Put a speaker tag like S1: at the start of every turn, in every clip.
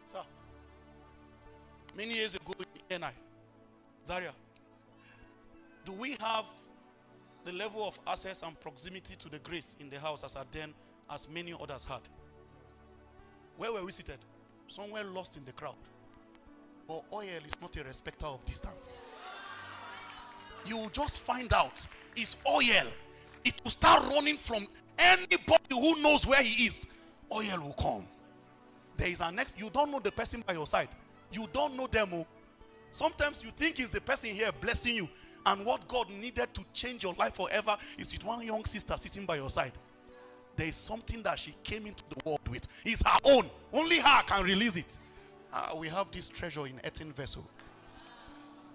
S1: Sir, many years ago in NI, Zaria, do we have the level of access and proximity to the grace in the house as at then as many others had? Where were we seated? Somewhere lost in the crowd. But oil is not a respecter of distance. You will just find out it's oil. It will start running from anybody who knows where he is. Oil will come. There is an next. You don't know the person by your side. You don't know them. Sometimes you think it's the person here blessing you. And what God needed to change your life forever is with one young sister sitting by your side. There is something that she came into the world with. It's her own. Only her can release it. We have this treasure in earthen vessel.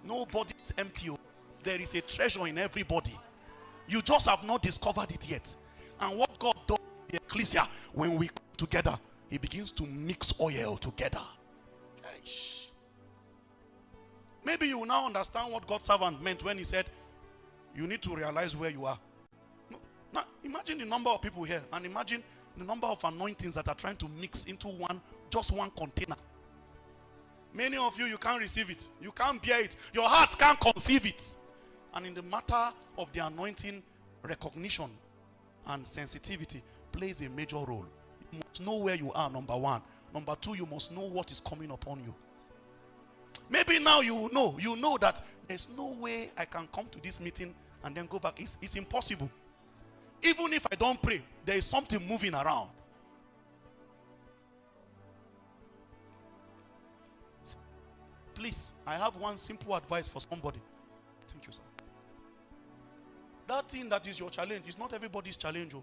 S1: Nobody is empty. There is a treasure in everybody. You just have not discovered it yet. And what God does in the ecclesia, when we come together, he begins to mix oil together. Maybe you will now understand what God's servant meant when he said, you need to realize where you are. Now, imagine the number of people here, and imagine the number of anointings that are trying to mix into just one container. Many of you, you can't receive it. You can't bear it. Your heart can't conceive it. And in the matter of the anointing, recognition and sensitivity plays a major role. You must know where you are, number one. Number two, you must know what is coming upon you. Maybe now you know that there's no way I can come to this meeting and then go back. It's impossible. Even if I don't pray, there is something moving around. Please, I have one simple advice for somebody. Thank you, sir. That thing that is your challenge is not everybody's challenge.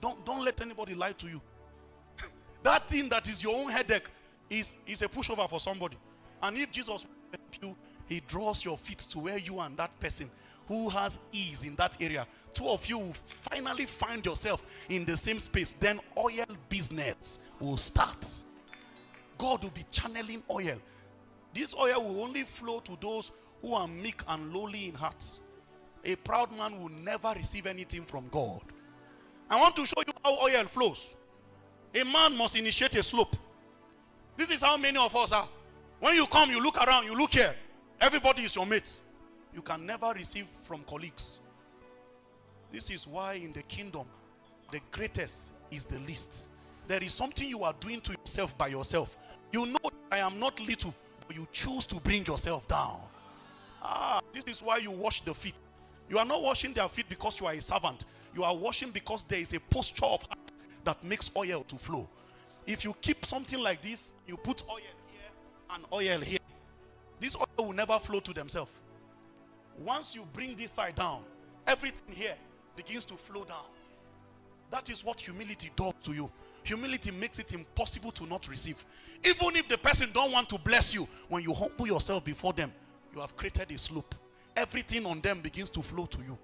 S1: Don't let anybody lie to you. That thing that is your own headache is a pushover for somebody. And if Jesus will help you, he draws your feet to where you and that person who has ease in that area. Two of you will finally find yourself in the same space. Then oil business will start. God will be channeling oil. This oil will only flow to those who are meek and lowly in heart. A proud man will never receive anything from God. I want to show you how oil flows. A man must initiate a slope. This is how many of us are. When you come, you look around, you look here. Everybody is your mate. You can never receive from colleagues. This is why in the kingdom, the greatest is the least. There is something you are doing to yourself by yourself. You know I am not little, but you choose to bring yourself down. This is why you wash the feet. You are not washing their feet because you are a servant. You are washing because there is a posture of heart that makes oil to flow. If you keep something like this, you put oil here and oil here, this oil will never flow to themselves. Once you bring this side down, everything here begins to flow down. That is what humility does to you. Humility makes it impossible to not receive. Even if the person don't want to bless you, when you humble yourself before them, you have created a slope. Everything on them begins to flow to you.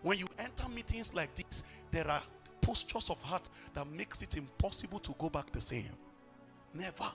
S1: When you enter meetings like this, there are postures of heart that makes it impossible to go back the same. Never.